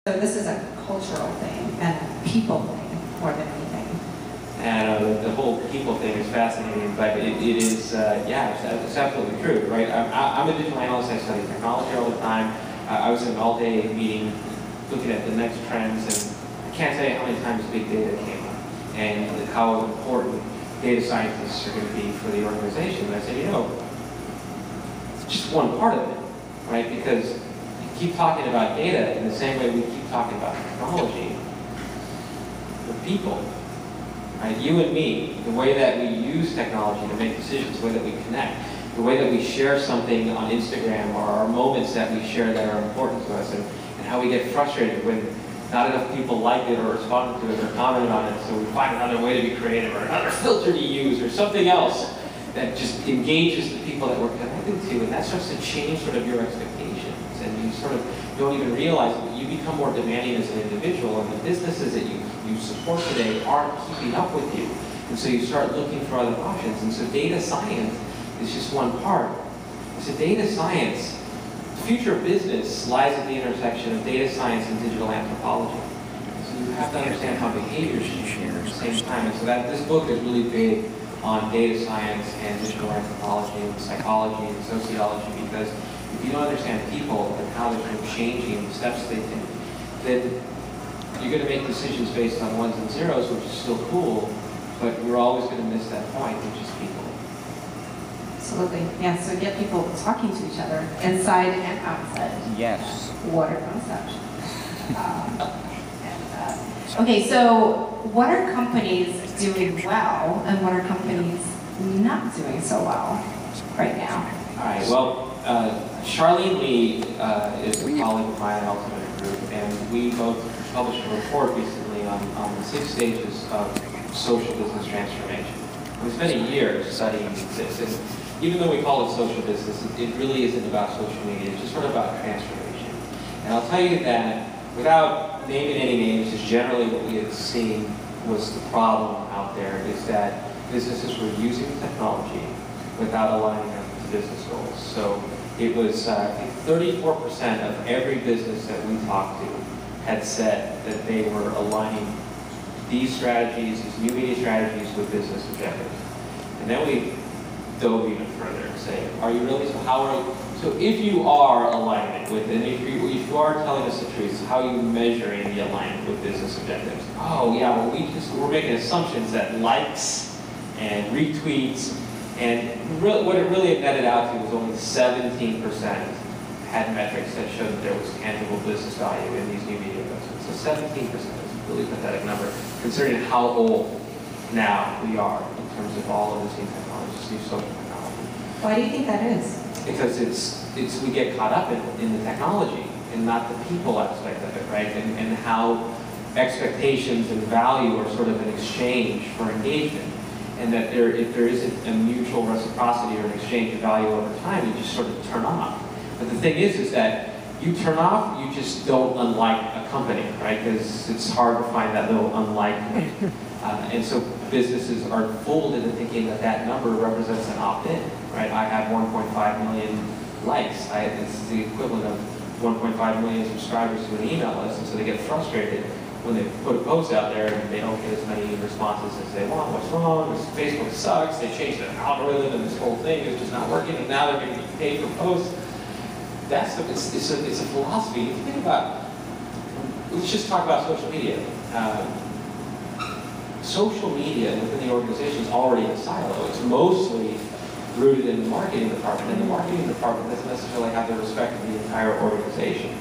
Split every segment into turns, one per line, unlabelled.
So this is a cultural thing and a people thing more than anything.
And the whole people thing is fascinating, but it is, yeah, it's absolutely true, right? I'm a digital analyst. I study technology all the time. I was in an all-day meeting looking at the next trends, and I can't tell you how many times big data came up and how important data scientists are going to be for the organization. And I said, you know, it's just one part of it, right? Because you keep talking about data in the same way we keep talking about technology. The people, right? You and me, the way that we use technology to make decisions, the way that we connect, the way that we share something on Instagram, or our moments that we share that are important to us, and how we get frustrated when not enough people liked it or responded to it or commented on it, so we find another way to be creative or another filter to use or something else that just engages the people that we're connected to, and that starts to change sort of your expectations, and you sort of don't even realize that you become more demanding as an individual, and the businesses that you support today aren't keeping up with you, and so you start looking for other options. And so data science is just one part. So data science, the future of business lies at the intersection of data science and digital anthropology. So you have to understand how behaviors change at the same time. And so this book is really big on data science and digital anthropology and psychology and sociology, because if you don't understand people and how they're changing, the steps they take, then you're going to make decisions based on ones and zeros, which is still cool, but you're always going to miss that point, which is people.
Absolutely. Yeah, so get people talking to each other, inside and outside.
Yes.
What a concept. Okay, so what are companies doing well, and what are companies not doing so well right now?
All right, well, Charlene Lee is a colleague of mine at Ultimate Group, and we both published a report recently on the 6 stages of social business transformation. We spent a year studying this, and even though we call it social business, it really isn't about social media. It's just sort of about transformation. And I'll tell you that, without naming any names, just generally what we had seen was the problem out there is that businesses were using technology without aligning them to business goals. So it was, I think 34% of every business that we talked to had said that they were aligning these strategies, these new media strategies, with business objectives. And then we dove even further and say, are you really, so if you are aligning it with, and if you are telling us the truth, how are you measuring the alignment with business objectives? Oh yeah, well we're making assumptions that likes and retweets, and what it really had netted out to was only 17% had metrics that showed that there was tangible business value in these new media investments. So 17% is a really pathetic number, considering how old now we are in terms of all of this new technology, new social technology.
Why do you think that is?
Because we get caught up in the technology and not the people aspect of it, right? And how expectations and value are sort of an exchange for engagement. And that if there isn't a mutual reciprocity or an exchange of value over time, you just sort of turn off. But the thing is that you turn off, you just don't unlike a company, right? Because it's hard to find that little unlike. And so businesses are fooled into thinking that that number represents an opt-in, right? I have 1.5 million likes. It's the equivalent of 1.5 million subscribers to an email list, and so they get frustrated when they put a post out there and they don't get as many responses as they want. What's wrong? Facebook sucks. They changed the algorithm, and this whole thing is just not working, and now they're going to get paid for posts. It's a philosophy. You think about, let's just talk about social media. Social media within the organization is already in a silo. It's mostly rooted in the marketing department, and the marketing department doesn't necessarily have the respect of the entire organization.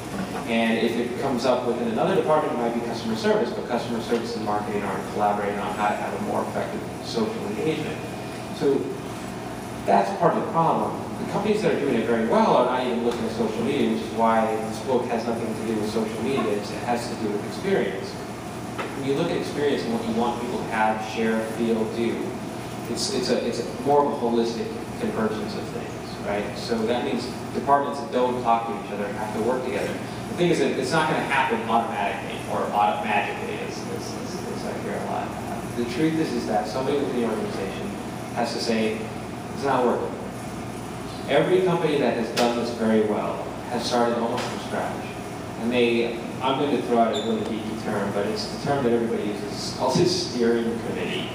And if it comes up within another department, it might be customer service, but customer service and marketing aren't collaborating on how to have a more effective social engagement. So that's part of the problem. The companies that are doing it very well are not even looking at social media, which is why this book has nothing to do with social media. It has to do with experience. When you look at experience and what you want people to have, share, feel, do, it's more of a holistic convergence of things, right? So that means departments that don't talk to each other have to work together. The thing is that it's not going to happen automatically or magically, as I hear a lot. The truth is that somebody within the organization has to say, it's not working. Every company that has done this very well has started almost from scratch. And they I'm going to throw out a really geeky term, but it's the term that everybody uses. It's called the steering committee.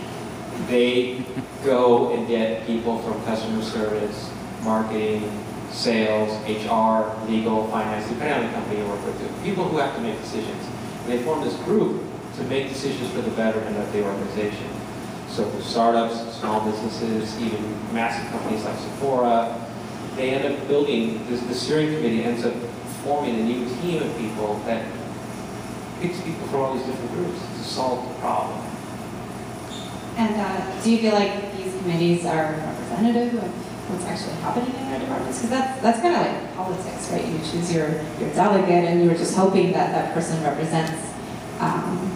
They go and get people from customer service, marketing, sales, HR, legal, finance, depending on the company you work with, people who have to make decisions. And they form this group to make decisions for the betterment of the organization. So for startups, small businesses, even massive companies like Sephora, they end up building, the steering committee ends up forming a new team of people that picks people from all these different groups to solve the problem.
And do you feel like these committees are representative of what's actually happening in their departments? Because that's kind of like politics, right? You choose your delegate and you're just hoping that that person represents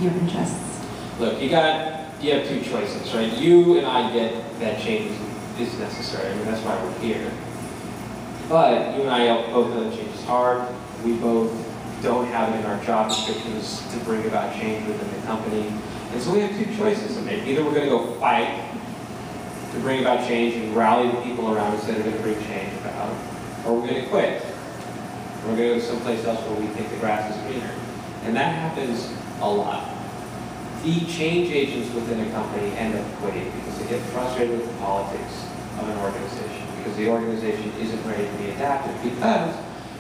your interests.
Look, you have two choices, right? You and I get that change is necessary. I mean, that's why we're here. But you and I both know that change is hard. We both don't have it in our job descriptions to bring about change within the company. And so we have two choices to make. Either we're going to go fight to bring about change and rally the people around us that are going to bring change about, or we're going to quit. We're going to go someplace else where we think the grass is greener. And that happens a lot. The change agents within a company end up quitting because they get frustrated with the politics of an organization, because the organization isn't ready to be adapted, because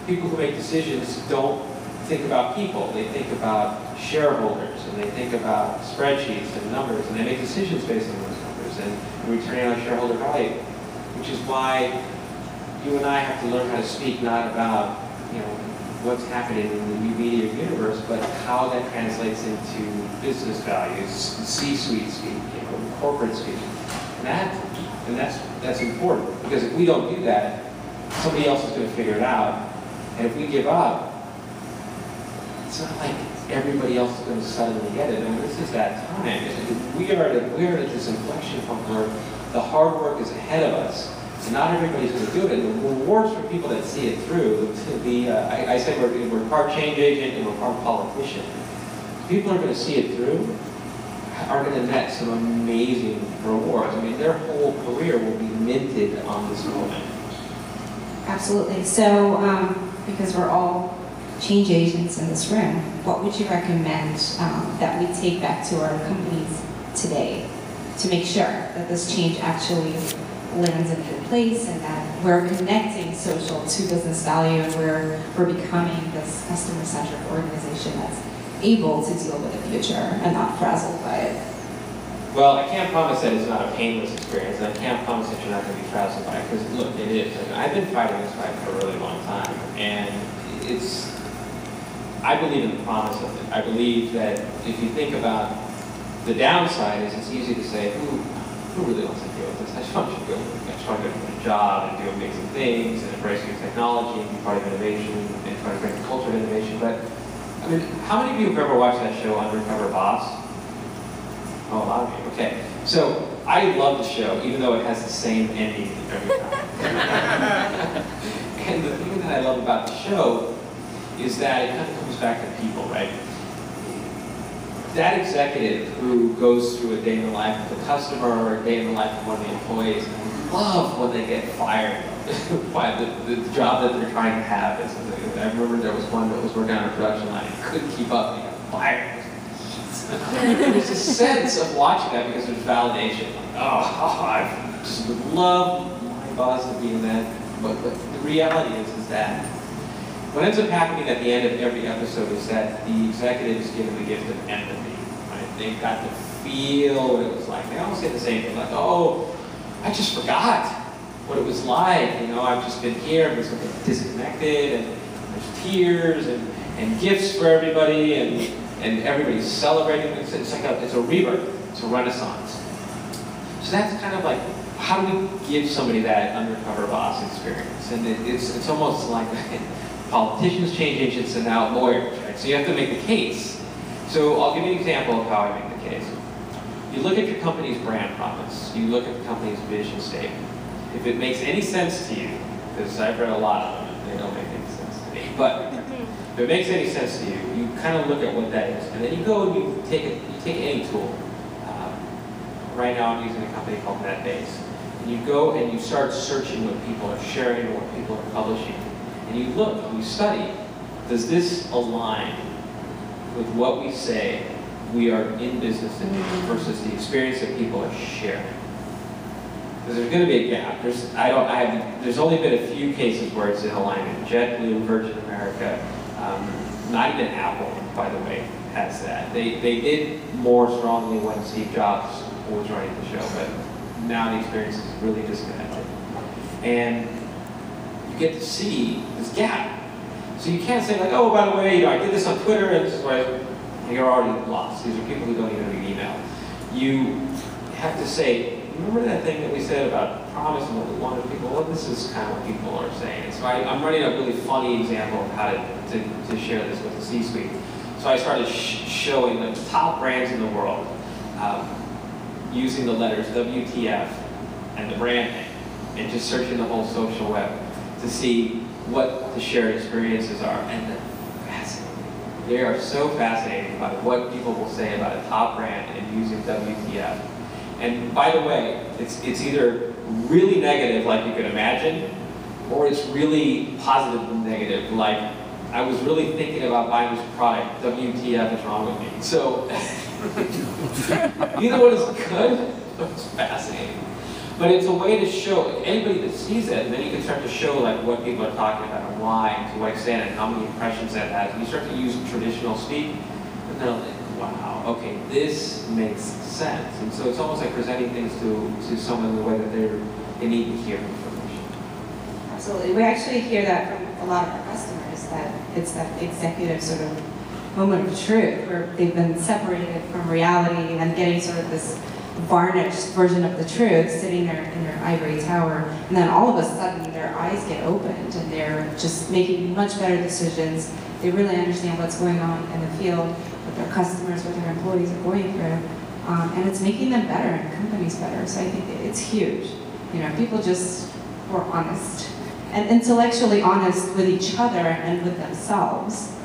people who make decisions don't think about people. They think about shareholders, and they think about spreadsheets and numbers, and they make decisions based on those numbers and returning on shareholder value, which is why you and I have to learn how to speak not about, what's happening in the new media universe, but how that translates into business values, C-suite speak, corporate speak. And that's important, because if we don't do that, somebody else is going to figure it out. And if we give up, it's not like everybody else is going to suddenly get it. I mean, this is that time. We are at this inflection point where the hard work is ahead of us. And not everybody's going to do it. And the rewards for people that see it through, I say we're part change agent and we're part politician. People are going to see it through, are going to net some amazing rewards. I mean, their whole career will be minted on this moment.
Absolutely. So, because we're all change agents in this room, what would you recommend that we take back to our companies today to make sure that this change actually lands in a good place and that we're connecting social to business value and we're becoming this customer-centric organization that's able to deal with the future and not frazzled by it?
Well, I can't promise that it's not a painless experience, and I can't promise that you're not going to be frazzled by it, because look, it is. I mean, I've been fighting this fight for a really long time, and I believe in the promise of it. I believe that if you think about the downside, is it's easy to say, who really wants to deal with this? I just want you to go. I just want to go to a job and do amazing things and embrace new technology and be part of innovation and try to bring the culture of innovation. But I mean, how many of you have ever watched that show, Undercover Boss? Oh, a lot of you. Okay. So I love the show, even though it has the same ending every time. And the thing that I love about the show is that it kind of comes back to people, right? That executive who goes through a day in the life of the customer or a day in the life of one of the employees, love when they get fired by the job that they're trying to have. I remember there was one that was working on a production line and couldn't keep up and got fired. There's a sense of watching that because there's validation. Like, I just would love my boss to be in that. But the reality is that what ends up happening at the end of every episode is that the executive is given the gift of empathy. Right? They've got to feel what it was like. They almost say the same thing, like, oh, I just forgot what it was like. I've just been here, I'm just disconnected, and there's tears and gifts for everybody, and everybody's celebrating. It's a rebirth, it's a renaissance. So that's kind of like, how do we give somebody that undercover boss experience? And it's almost like politicians, change agents, and now lawyers, right? So you have to make the case. So I'll give you an example of how I make the case. You look at your company's brand promise. You look at the company's vision statement. If it makes any sense to you, because I've read a lot of them, and they don't make any sense to me, but if it makes any sense to you, you kind of look at what that is, and then you go and you take any tool. Right now I'm using a company called NetBase. And you go and you start searching what people are sharing or what people are publishing. And you look and you study, does this align with what we say we are in business to do versus the experience that people are sharing. Because there's going to be a gap. There's only been a few cases where it's in alignment. JetBlue, Virgin America, not even Apple, by the way, has that. They did more strongly when Steve Jobs was running the show, but now the experience is really disconnected. And you get to see this gap. So you can't say like, oh, by the way, I did this on Twitter, and this is why you're already lost. These are people who don't even read email. You have to say, remember that thing that we said about promise and what we wanted people? Well, this is kind of what people are saying. So I'm running a really funny example of how to share this with the C-suite. So I started showing the top brands in the world using the letters WTF and the brand name, and just searching the whole social web to see what the shared experiences are. And they're fascinating. They are so fascinating by what people will say about a top brand and using WTF. And by the way, it's either really negative, like you could imagine, or it's really positive and negative, like I was really thinking about buying this product, WTF is wrong with me. So either one is good, it's fascinating. But it's a way to show anybody that sees it, and then you can start to show like what people are talking about and why, and to what extent, and how many impressions that has. And you start to use traditional speak, and they're like, wow, okay, this makes sense. And so it's almost like presenting things to someone in the way that they need to hear information.
Absolutely. We actually hear that from a lot of our customers, that it's that executive sort of moment of truth where they've been separated from reality and getting sort of this varnished version of the truth sitting there in their ivory tower, and then all of a sudden their eyes get opened and they're just making much better decisions. They really understand what's going on in the field, what their customers, what their employees are going through, and it's making them better and companies better. So I think it's huge. You know, people just were honest and intellectually honest with each other and with themselves.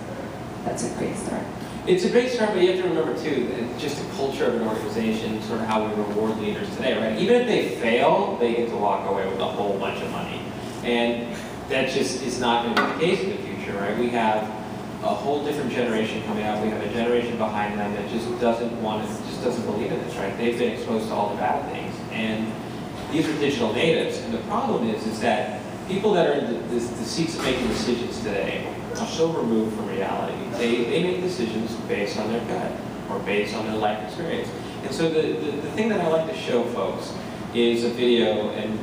That's a great start.
It's a great start, but you have to remember too, that just the culture of an organization, sort of how we reward leaders today, right? Even if they fail, they get to walk away with a whole bunch of money. And that just is not going to be the case in the future, right? We have a whole different generation coming up. We have a generation behind them that just doesn't want to, just doesn't believe in this, right? They've been exposed to all the bad things. And these are digital natives. And the problem is that people that are in the seats of making decisions today are so removed from reality. They make decisions based on their gut or based on their life experience. And so the thing that I like to show folks is a video, and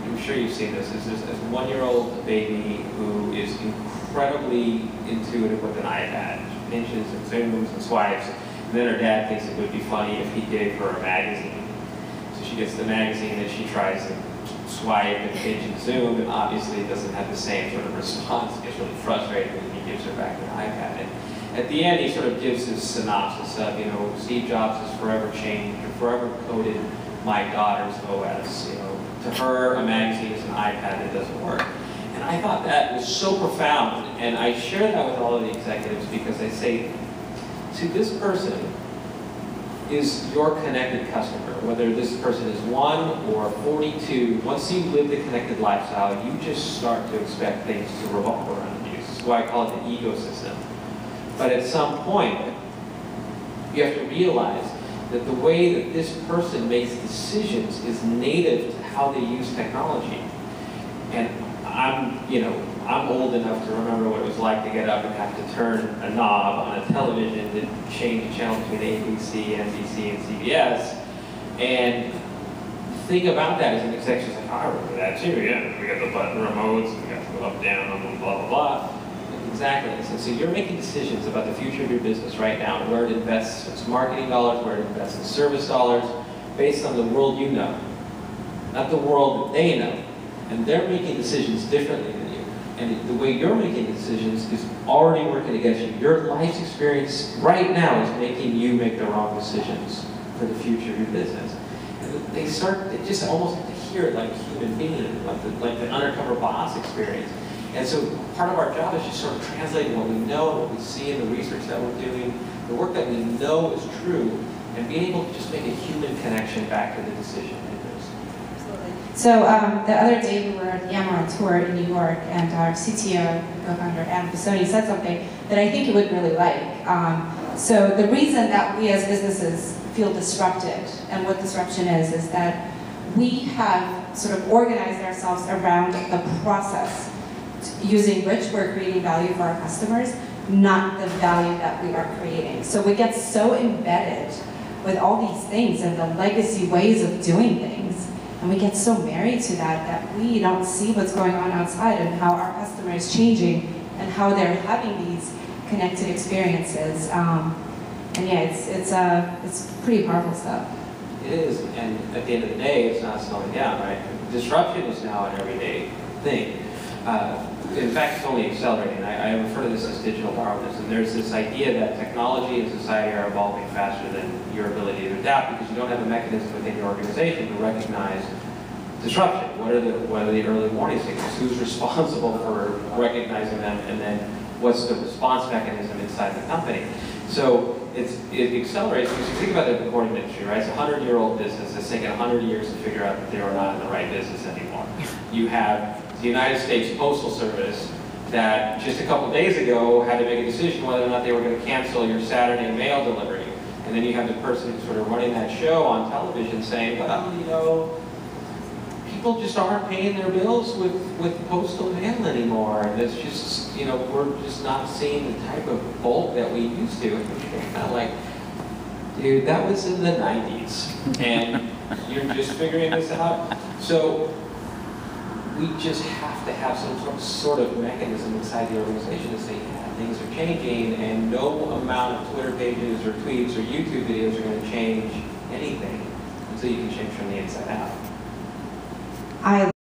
I'm sure you've seen this, is this one-year-old baby who is incredibly intuitive with an iPad. She pinches and zooms and swipes, and then her dad thinks it would be funny if he gave her a magazine. So she gets the magazine and she tries to swipe and pinch and zoom, and obviously it doesn't have the same sort of response. It gets really frustrated when he gives her back the iPad. And at the end, he sort of gives his synopsis of, you know, Steve Jobs has forever changed or forever coded my daughter's OS. You know, to her, a magazine is an iPad that doesn't work. And I thought that was so profound, and I share that with all of the executives because I say, to this person, is your connected customer, whether this person is 1 or 42, once you live the connected lifestyle, you just start to expect things to revolve around you. This is why I call it the ecosystem. But at some point, you have to realize that the way that this person makes decisions is native to how they use technology. And I'm old enough to remember what it was like to get up and have to turn a knob on a television to change the channel between ABC, NBC, and CBS. And the thing about that is an executive's like, I remember that too, yeah. We got the button remotes, we got to go up, down, and blah, blah, blah. Exactly. So you're making decisions about the future of your business right now, where it invests its marketing dollars, where it invests its service dollars, based on the world you know, not the world that they know. And they're making decisions differently than you. And the way you're making decisions is already working against you. Your life's experience right now is making you make the wrong decisions for the future of your business. And they just almost have to hear it like a human being, like the undercover boss experience. And so part of our job is just sort of translating what we know, what we see in the research that we're doing, the work that we know is true, and being able to just make a human connection back to the decision makers.
So the other day we were at Yammer on tour in New York, and our CTO, co-founder Adam Pisoni, said something that I think you would really like. So the reason that we as businesses feel disrupted, and what disruption is that we have sort of organized ourselves around the process, using which we're creating value for our customers, not the value that we are creating. So we get so embedded with all these things and the legacy ways of doing things, and we get so married to that we don't see what's going on outside and how our customer is changing and how they're having these connected experiences. And yeah, it's pretty powerful stuff.
It is, and at the end of the day, it's not slowing down, right? Disruption is now an everyday thing. In fact, it's only accelerating. I refer to this as digital Darwinism. There's this idea that technology and society are evolving faster than your ability to adapt because you don't have a mechanism within your organization to recognize disruption. What are the early warning signals? Who's responsible for recognizing them? And then what's the response mechanism inside the company? So it accelerates because you think about the recording industry, right? It's a 100-year-old business that's taken 100 years to figure out that they were not in the right business anymore. You have the United States Postal Service that just a couple days ago had to make a decision whether or not they were going to cancel your Saturday mail delivery. And then you have the person who's sort of running that show on television saying, well, you know, people just aren't paying their bills with postal mail anymore. And it's just, you know, we're just not seeing the type of bulk that we used to. And you're kind of like, dude, that was in the 90s. And you're just figuring this out. So we just have to have some sort of mechanism inside the organization to say, yeah, things are changing, and no amount of Twitter pages or tweets or YouTube videos are going to change anything until you can change from the inside out.
I